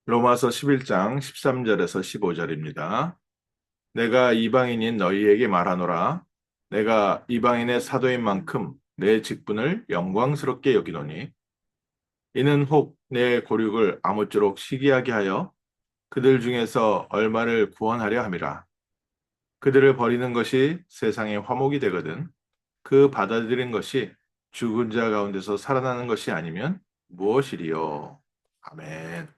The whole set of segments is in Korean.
로마서 11장 13절에서 15절입니다. 내가 이방인인 너희에게 말하노라. 내가 이방인의 사도인 만큼 내 직분을 영광스럽게 여기노니 이는 혹 내 고륙을 아무쪼록 시기하게 하여 그들 중에서 얼마를 구원하려 함이라. 그들을 버리는 것이 세상의 화목이 되거든 그 받아들인 것이 죽은 자 가운데서 살아나는 것이 아니면 무엇이리요? 아멘.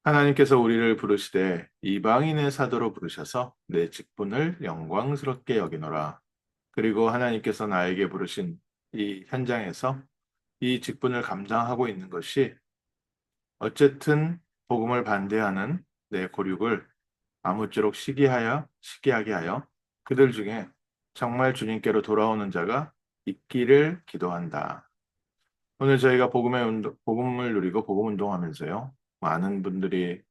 하나님께서 우리를 부르시되 이방인의 사도로 부르셔서 내 직분을 영광스럽게 여기노라. 그리고 하나님께서 나에게 부르신 이 현장에서 이 직분을 감당하고 있는 것이 어쨌든 복음을 반대하는 내 고륙을 아무쪼록 시기하게 하여 그들 중에 정말 주님께로 돌아오는 자가 있기를 기도한다. 오늘 저희가 복음을 누리고 복음 운동하면서요. 많은 분들이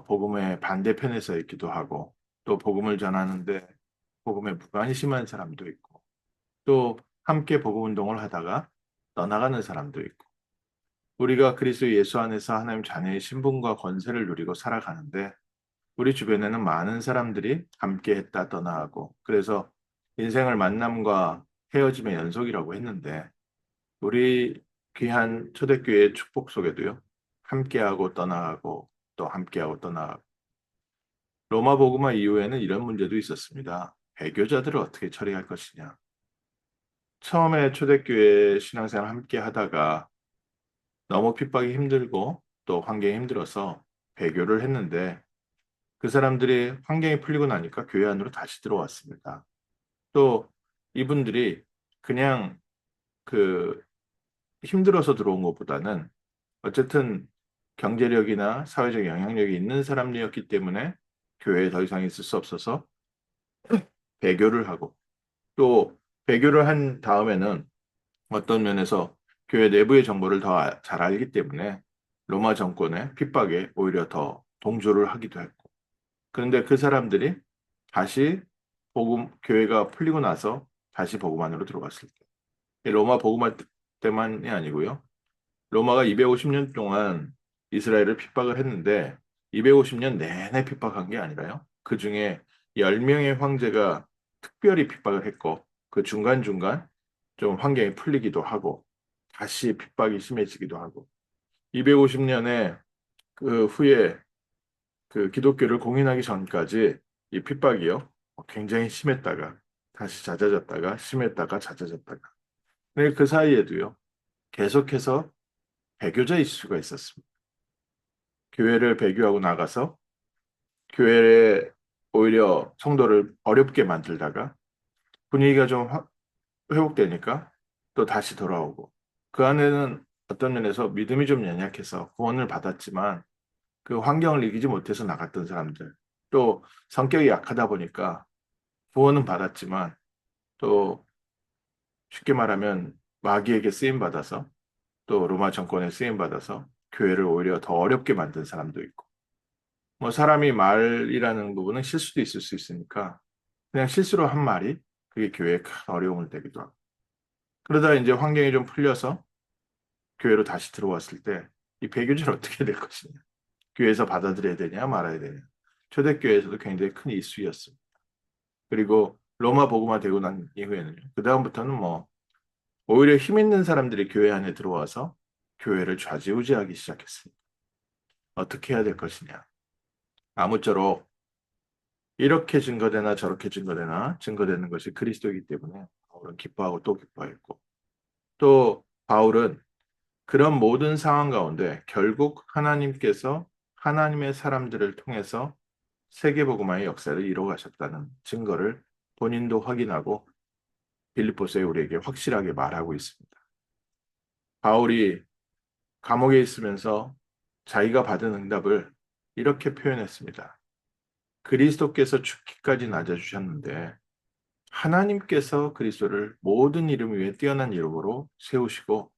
복음의 반대편에 서 있기도 하고, 또 복음을 전하는데 복음에 무관심한 사람도 있고, 또 함께 복음 운동을 하다가 떠나가는 사람도 있고, 우리가 그리스도 예수 안에서 하나님 자녀의 신분과 권세를 누리고 살아가는데, 우리 주변에는 많은 사람들이 함께 했다 떠나가고, 그래서 인생을 만남과 헤어짐의 연속이라고 했는데, 우리 귀한 초대교회의 축복 속에도요, 함께하고 떠나가고, 또 함께하고 떠나가고, 로마 복음화 이후에는 이런 문제도 있었습니다. 배교자들을 어떻게 처리할 것이냐. 처음에 초대교회 신앙생활 함께 하다가 너무 핍박이 힘들고 또 환경이 힘들어서 배교를 했는데 그 사람들이 환경이 풀리고 나니까 교회 안으로 다시 들어왔습니다. 또 이분들이 그냥 그 힘들어서 들어온 것보다는 어쨌든 경제력이나 사회적 영향력이 있는 사람이었기 때문에 교회에 더 이상 있을 수 없어서 배교를 하고 또 배교를 한 다음에는 어떤 면에서 교회 내부의 정보를 더 잘 알기 때문에 로마 정권의 핍박에 오히려 더 동조를 하기도 했고. 그런데 그 사람들이 다시 교회가 풀리고 나서 다시 복음 안으로 들어갔을 때. 이 로마 복음할 때만이 아니고요. 로마가 250년 동안 이스라엘을 핍박을 했는데 250년 내내 핍박한 게 아니라요. 그 중에 10명의 황제가 특별히 핍박을 했고 그 중간중간 좀 환경이 풀리기도 하고 다시 핍박이 심해지기도 하고 250년에 그 후에 그 기독교를 공인하기 전까지 이 핍박이요. 굉장히 심했다가 다시 잦아졌다가 심했다가 잦아졌다가. 근데 그 사이에도요. 계속해서 배교자 이슈가 있었습니다. 교회를 배교하고 나가서 교회에 오히려 성도를 어렵게 만들다가 분위기가 좀 회복되니까 또 다시 돌아오고 그 안에는 어떤 면에서 믿음이 좀 연약해서 구원을 받았지만 그 환경을 이기지 못해서 나갔던 사람들 또 성격이 약하다 보니까 구원은 받았지만 또 쉽게 말하면 마귀에게 쓰임 받아서 또 로마 정권에 쓰임 받아서 교회를 오히려 더 어렵게 만든 사람도 있고 뭐 사람이 말이라는 부분은 실수도 있을 수 있으니까 그냥 실수로 한 말이 그게 교회에 큰 어려움을 되기도 하고 그러다 이제 환경이 좀 풀려서 교회로 다시 들어왔을 때 이 배교제를 어떻게 될 것이냐 교회에서 받아들여야 되냐 말아야 되냐 초대교회에서도 굉장히 큰 이슈였습니다. 그리고 로마 복음화 되고 난 이후에는요. 그 다음부터는 뭐 오히려 힘 있는 사람들이 교회 안에 들어와서 교회를 좌지우지하기 시작했습니다. 어떻게 해야 될 것이냐. 아무쪼록 이렇게 증거되나 저렇게 증거되나 증거되는 것이 그리스도이기 때문에 바울은 기뻐하고 또 기뻐했고 또 바울은 그런 모든 상황 가운데 결국 하나님께서 하나님의 사람들을 통해서 세계복음화의 역사를 이루어 가셨다는 증거를 본인도 확인하고 빌립보서에 우리에게 확실하게 말하고 있습니다. 바울이 감옥에 있으면서 자기가 받은 응답을 이렇게 표현했습니다. 그리스도께서 죽기까지 낮아주셨는데 하나님께서 그리스도를 모든 이름 위에 뛰어난 이름으로 세우시고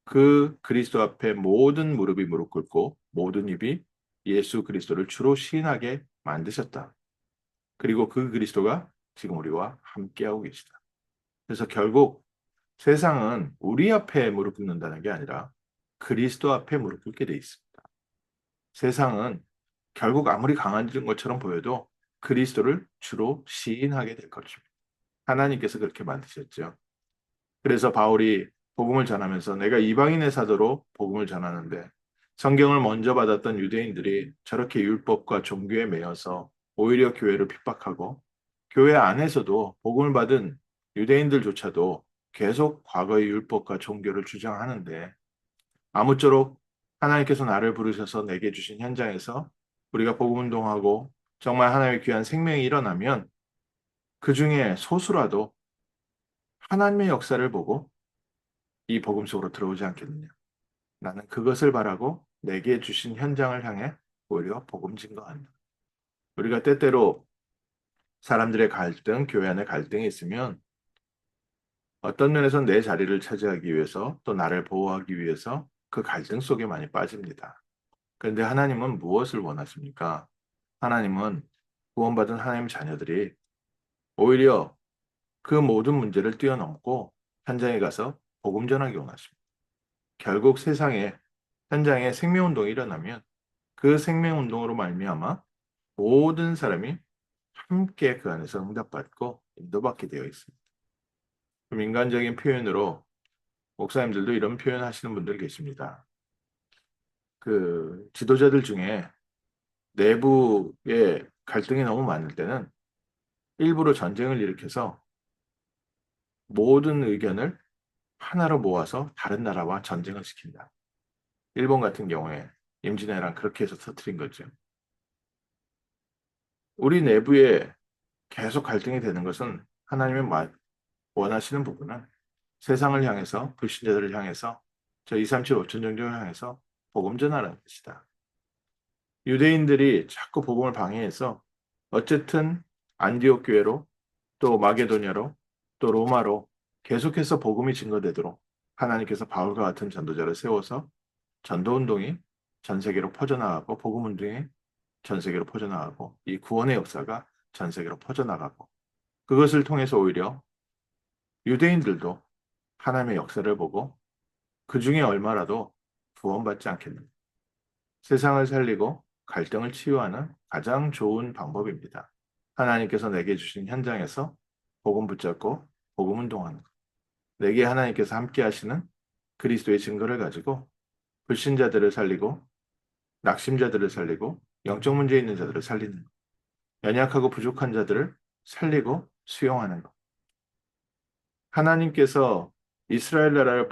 그 그리스도 앞에 모든 무릎이 무릎 꿇고 모든 입이 예수 그리스도를 주로 시인하게 만드셨다. 그리고 그 그리스도가 지금 우리와 함께하고 계시다. 그래서 결국 세상은 우리 앞에 무릎 꿇는다는 게 아니라 그리스도 앞에 무릎 꿇게 돼 있습니다. 세상은 결국 아무리 강한 것처럼 보여도 그리스도를 주로 시인하게 될 것입니다. 하나님께서 그렇게 만드셨죠. 그래서 바울이 복음을 전하면서 내가 이방인의 사도로 복음을 전하는데 성경을 먼저 받았던 유대인들이 저렇게 율법과 종교에 매여서 오히려 교회를 핍박하고 교회 안에서도 복음을 받은 유대인들조차도 계속 과거의 율법과 종교를 주장하는데 아무쪼록 하나님께서 나를 부르셔서 내게 주신 현장에서 우리가 복음 운동하고 정말 하나님의 귀한 생명이 일어나면 그 중에 소수라도 하나님의 역사를 보고 이 복음 속으로 들어오지 않겠느냐. 나는 그것을 바라고 내게 주신 현장을 향해 오히려 복음 증거한다. 우리가 때때로 사람들의 갈등, 교회 안에 갈등이 있으면 어떤 면에서는 내 자리를 차지하기 위해서 또 나를 보호하기 위해서 그 갈등 속에 많이 빠집니다. 그런데 하나님은 무엇을 원하십니까? 하나님은 구원받은 하나님 자녀들이 오히려 그 모든 문제를 뛰어넘고 현장에 가서 복음 전하기 원하십니다. 결국 세상에 현장에 생명운동이 일어나면 그 생명운동으로 말미암아 모든 사람이 함께 그 안에서 응답받고 인도받게 되어 있습니다. 좀 인간적인 표현으로 목사님들도 이런 표현 하시는 분들 계십니다. 그 지도자들 중에 내부에 갈등이 너무 많을 때는 일부러 전쟁을 일으켜서 모든 의견을 하나로 모아서 다른 나라와 전쟁을 시킨다. 일본 같은 경우에 임진왜란 그렇게 해서 터뜨린 거죠. 우리 내부에 계속 갈등이 되는 것은 하나님의 원하시는 부분은 세상을 향해서 불신자들을 향해서 저 237 5천 종족을 향해서 복음 전하라는 것이다. 유대인들이 자꾸 복음을 방해해서 어쨌든 안디옥 교회로 또 마게도냐로 또 로마로 계속해서 복음이 증거되도록 하나님께서 바울과 같은 전도자를 세워서 전도 운동이 전 세계로 퍼져나가고 복음 운동이 전 세계로 퍼져나가고 이 구원의 역사가 전 세계로 퍼져나가고 그것을 통해서 오히려 유대인들도 하나님의 역사를 보고 그 중에 얼마라도 구원받지 않겠는가. 세상을 살리고 갈등을 치유하는 가장 좋은 방법입니다. 하나님께서 내게 주신 현장에서 복음 붙잡고 복음 운동하는 것. 내게 하나님께서 함께 하시는 그리스도의 증거를 가지고 불신자들을 살리고 낙심자들을 살리고 영적 문제 있는 자들을 살리는 것. 연약하고 부족한 자들을 살리고 수용하는 것. 하나님께서 이스라엘 나라를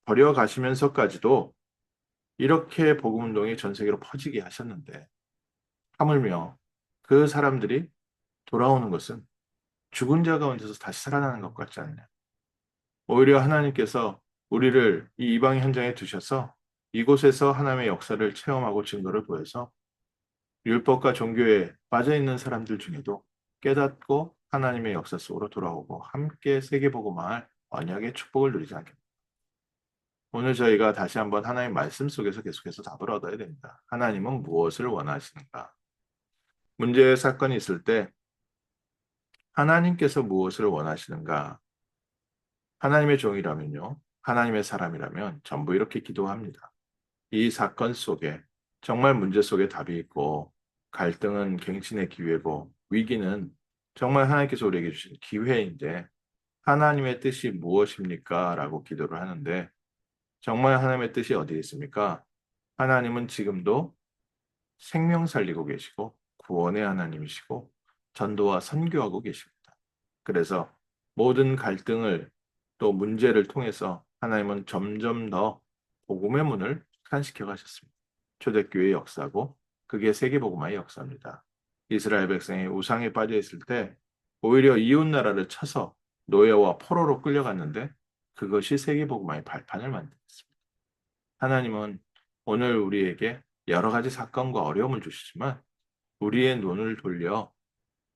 버려가시면서까지도 이렇게 복음 운동이 전 세계로 퍼지게 하셨는데 하물며 그 사람들이 돌아오는 것은 죽은 자 가운데서 다시 살아나는 것 같지 않냐. 오히려 하나님께서 우리를 이 이방 현장에 두셔서 이곳에서 하나님의 역사를 체험하고 증거를 보여서 율법과 종교에 빠져 있는 사람들 중에도 깨닫고 하나님의 역사 속으로 돌아오고 함께 세계복음화할 언약의 축복을 누리지 않겠습니다. 오늘 저희가 다시 한번 하나님의 말씀 속에서 계속해서 답을 얻어야 됩니다. 하나님은 무엇을 원하시는가? 문제 사건이 있을 때 하나님께서 무엇을 원하시는가? 하나님의 종이라면요. 하나님의 사람이라면 전부 이렇게 기도합니다. 이 사건 속에 정말 문제 속에 답이 있고 갈등은 갱신의 기회고 위기는 정말 하나님께서 우리에게 주신 기회인데 하나님의 뜻이 무엇입니까? 라고 기도를 하는데 정말 하나님의 뜻이 어디에 있습니까? 하나님은 지금도 생명 살리고 계시고 구원의 하나님이시고 전도와 선교하고 계십니다. 그래서 모든 갈등을 또 문제를 통해서 하나님은 점점 더 복음의 문을 확산시켜 가셨습니다. 초대교회의 역사고 그게 세계복음화의 역사입니다. 이스라엘 백성이 우상에 빠져 있을 때 오히려 이웃 나라를 쳐서 노예와 포로로 끌려갔는데 그것이 세계복음화의 발판을 만들었습니다. 하나님은 오늘 우리에게 여러 가지 사건과 어려움을 주시지만 우리의 눈을 돌려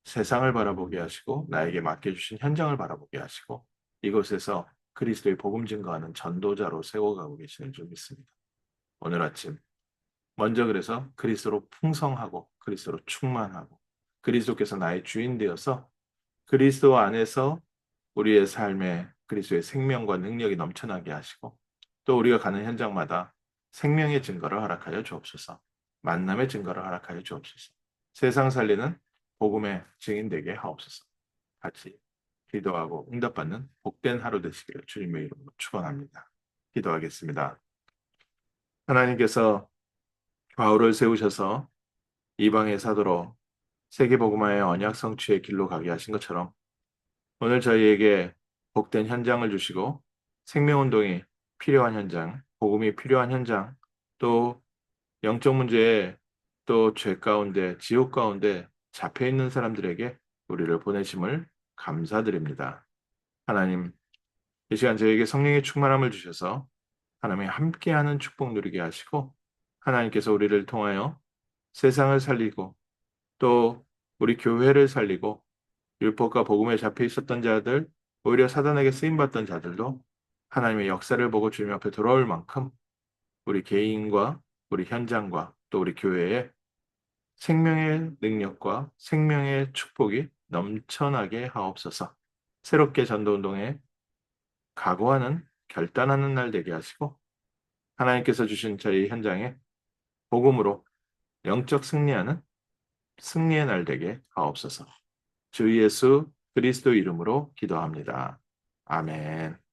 세상을 바라보게 하시고 나에게 맡겨주신 현장을 바라보게 하시고 이곳에서 그리스도의 복음 증거하는 전도자로 세워가고 계시는 줄 믿습니다. 오늘 아침 먼저 그래서 그리스도로 풍성하고 그리스도로 충만하고 그리스도께서 나의 주인 되어서 그리스도 안에서 우리의 삶에 그리스도의 생명과 능력이 넘쳐나게 하시고 또 우리가 가는 현장마다 생명의 증거를 허락하여 주옵소서. 만남의 증거를 허락하여 주옵소서. 세상 살리는 복음의 증인 되게 하옵소서. 같이 기도하고 응답받는 복된 하루 되시기를 주님의 이름으로 축원합니다. 기도하겠습니다. 하나님께서 바울을 세우셔서 이방의 사도로 세계복음화의 언약 성취의 길로 가게 하신 것처럼 오늘 저희에게 복된 현장을 주시고 생명운동이 필요한 현장, 복음이 필요한 현장, 또 영적 문제에 또 죄 가운데, 지옥 가운데 잡혀 있는 사람들에게 우리를 보내심을 감사드립니다. 하나님, 이 시간 저에게 성령의 충만함을 주셔서 하나님이 함께하는 축복 누리게 하시고 하나님께서 우리를 통하여 세상을 살리고 또 우리 교회를 살리고 율법과 복음에 잡혀 있었던 자들, 오히려 사단에게 쓰임받던 자들도 하나님의 역사를 보고 주님 앞에 돌아올 만큼 우리 개인과 우리 현장과 또 우리 교회에 생명의 능력과 생명의 축복이 넘쳐나게 하옵소서. 새롭게 전도운동에 각오하는 결단하는 날 되게 하시고 하나님께서 주신 저희 현장에 복음으로 영적 승리하는 승리의 날 되게 하옵소서. 주 예수 그리스도 이름으로 기도합니다. 아멘.